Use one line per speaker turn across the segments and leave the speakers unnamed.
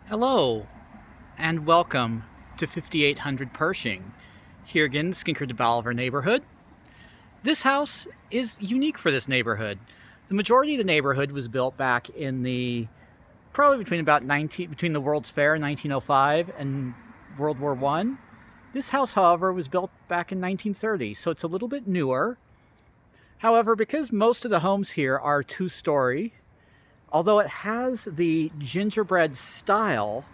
Hello, and welcome to 5800 Pershing, here again, Skinker de Bolivar neighborhood. This house is unique for this neighborhood. The majority of the neighborhood was built back in probably between the World's Fair in 1905 and World War I. This house, however, was built back in 1930, so it's a little bit newer. However, because most of the homes here are two-story, although it has the gingerbread style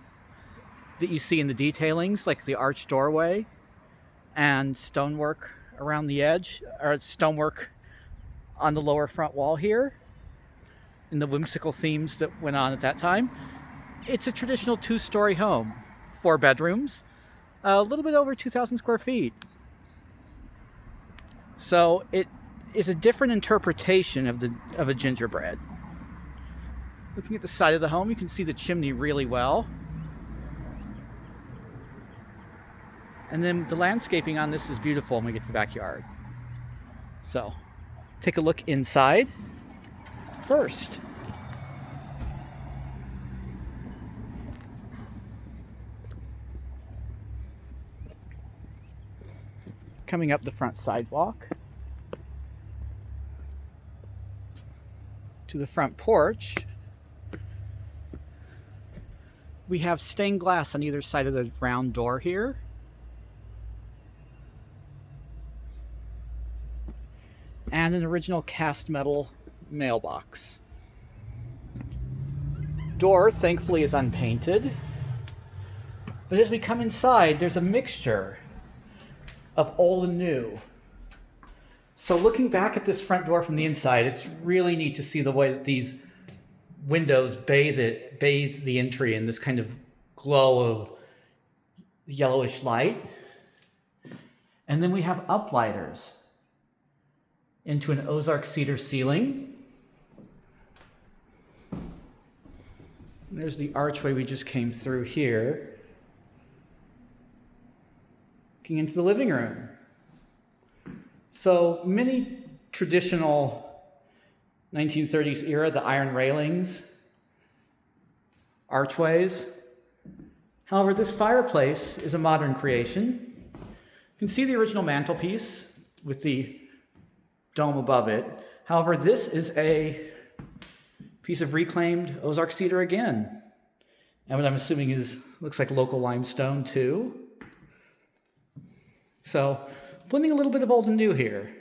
that you see in the detailings, like the arched doorway and stonework around the edge, or stonework on the lower front wall here, and the whimsical themes that went on at that time, it's a traditional two-story home, 4 bedrooms, a little bit over 2,000 square feet. So it is a different interpretation of a gingerbread. Looking at the side of the home, you can see the chimney really well. And then the landscaping on this is beautiful when we get to the backyard. So, take a look inside first. Coming up the front sidewalk to the front porch, we have stained glass on either side of the round door here. And an original cast metal mailbox. Door, thankfully, is unpainted. But as we come inside, there's a mixture of old and new. So looking back at this front door from the inside, it's really neat to see the way that these windows bathe the entry in this kind of glow of yellowish light. And then we have uplighters into an Ozark cedar ceiling. And there's the archway we just came through here. Looking into the living room. So many traditional 1930s era, the iron railings, archways. However, this fireplace is a modern creation. You can see the original mantelpiece with the dome above it. However, this is a piece of reclaimed Ozark cedar again. And what I'm assuming looks like local limestone too. So, blending a little bit of old and new here.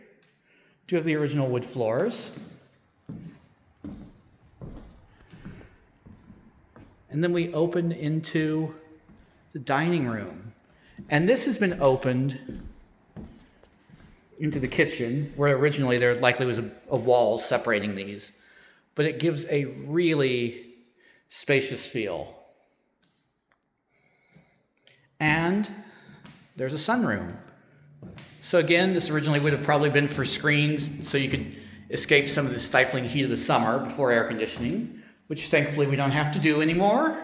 Do have the original wood floors. And then we open into the dining room. And this has been opened into the kitchen, where originally there likely was a wall separating these. But it gives a really spacious feel. And there's a sunroom. So again, this originally would have probably been for screens so you could escape some of the stifling heat of the summer before air conditioning, which thankfully we don't have to do anymore.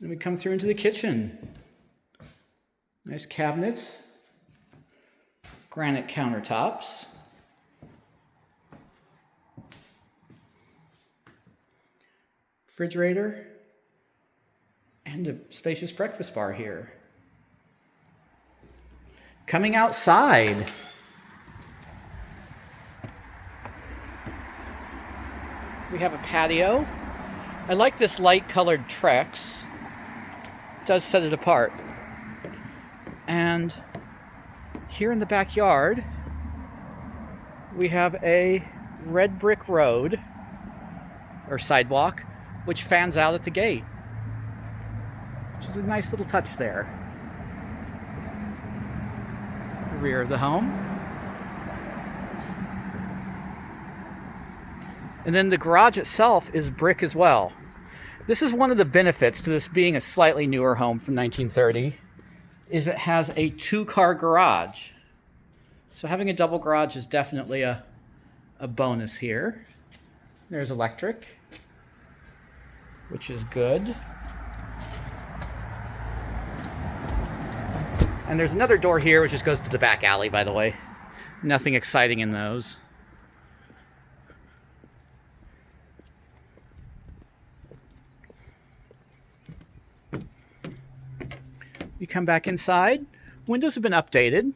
Then we come through into the kitchen. Nice cabinets, granite countertops, refrigerator, and a spacious breakfast bar here. Coming outside, we have a patio. I like this light-colored Trex. It does set it apart. And here in the backyard, we have a red brick road, or sidewalk, which fans out at the gate, which is a nice little touch there. The rear of the home. And then the garage itself is brick as well. This is one of the benefits to this being a slightly newer home from 1930, is it has a 2-car garage. So having a double garage is definitely a bonus here. There's electric, which is good. And there's another door here which just goes to the back alley, by the way. Nothing exciting in those. You come back inside. Windows have been updated.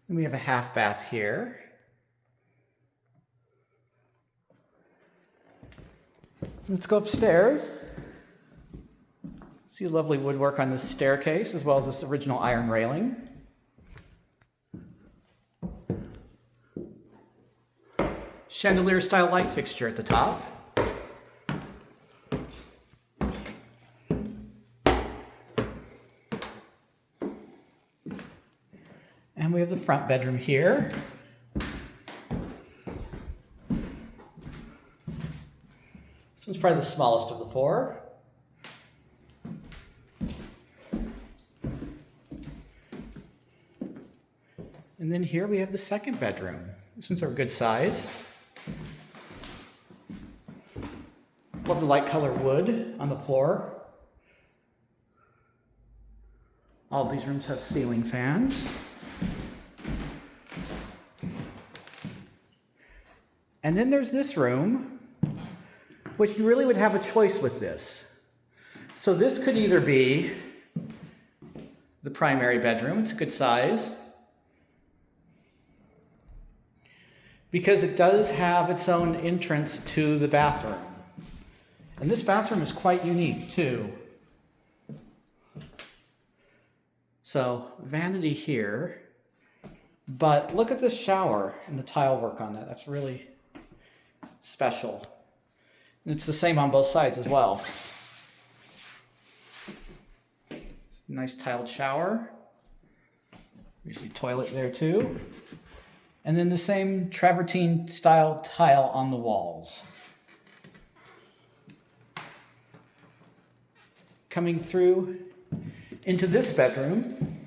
And we have a half bath here. Let's go upstairs. See lovely woodwork on this staircase, as well as this original iron railing. Chandelier style light fixture at the top. And we have the front bedroom here. This one's probably the smallest of the four. And then here we have the second bedroom. This one's a good size. Love the light color wood on the floor. All of these rooms have ceiling fans. And then there's this room, which you really would have a choice with this. So this could either be the primary bedroom, it's a good size, because it does have its own entrance to the bathroom. And this bathroom is quite unique too. So vanity here, but look at this shower and the tile work on that. That's really special. And it's the same on both sides as well. Nice tiled shower. You see toilet there too. And then the same travertine style tile on the walls. Coming through into this bedroom,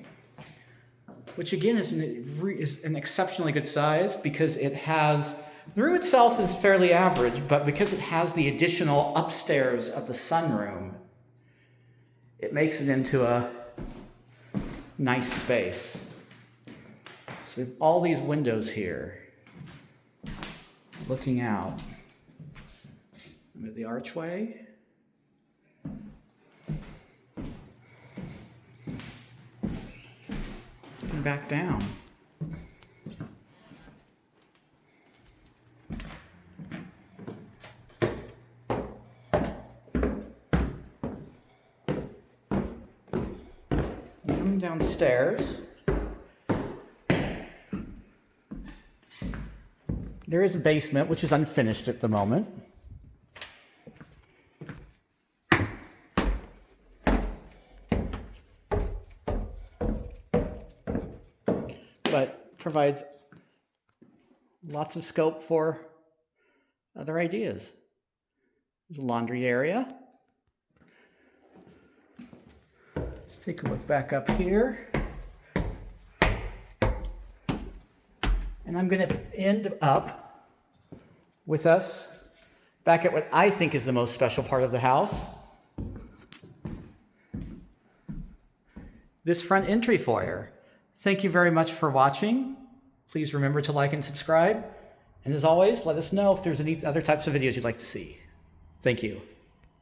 which again is an exceptionally good size because it has, the room itself is fairly average, but because it has the additional upstairs of the sunroom, it makes it into a nice space. So we have all these windows here looking out. With the archway. And back down. Coming downstairs, there is a basement which is unfinished at the moment. But provides lots of scope for other ideas. There's a laundry area. Let's take a look back up here. And I'm going to end up with us back at what I think is the most special part of the house. This front entry foyer. Thank you very much for watching. Please remember to like and subscribe. And as always, let us know if there's any other types of videos you'd like to see. Thank you.